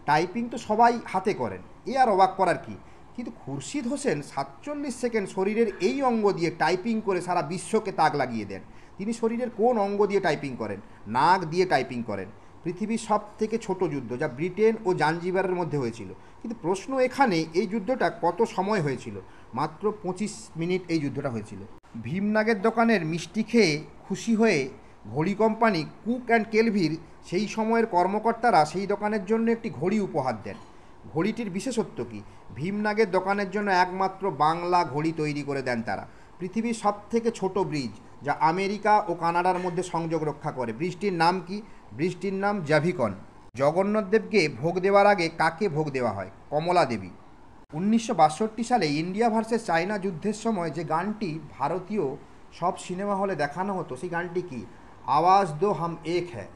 Typing তো সবাই হাতে করেন, এ আর অবাক করার কি। কিন্তু খুরশিদ হোসেন 47 সেকেন্ড শরীরের এই অঙ্গ দিয়ে টাইপিং করে সারা বিশ্বকে তাক লাগিয়ে দেন। তিনি শরীরের কোন অঙ্গ দিয়ে টাইপিং করেন? নাক দিয়ে টাইপিং করেন। পৃথিবীর সব থেকে ছোট যুদ্ধ, যা ব্রিটেন ও জাঞ্জিবারের মধ্যে হয়েছিল। কিন্তু প্রশ্ন এখানে, এই যুদ্ধটা কত সময় হয়েছিল? মাত্র 25 মিনিট এই যুদ্ধটা হয়েছিল। ভীমনাগের দোকানের মিষ্টি খেয়ে খুশি হয়ে ঘড়ি কোম্পানি কুক অ্যান্ড কেলভির সেই সময়ের কর্মকর্তারা সেই দোকানের জন্য একটি ঘড়ি উপহার দেন। ঘড়িটির বিশেষত্ব কী? ভীমনাগের দোকানের জন্য একমাত্র বাংলা ঘড়ি তৈরি করে দেন তারা। পৃথিবীর সব থেকে ছোট ব্রিজ, যা আমেরিকা ও কানাডার মধ্যে সংযোগ রক্ষা করে। ব্রিজটির নাম কি? ব্রিজটির নাম জাভিকন। জগন্নাথদেবকে ভোগ দেওয়ার আগে কাকে ভোগ দেওয়া হয়? কমলা দেবী। 1962 সালে ইন্ডিয়া ভার্সেস চায়না যুদ্ধের সময় যে গানটি ভারতীয় সব সিনেমা হলে দেখানো হতো, সেই গানটি কি? আওয়াজ দো হাম এক হ্যায়।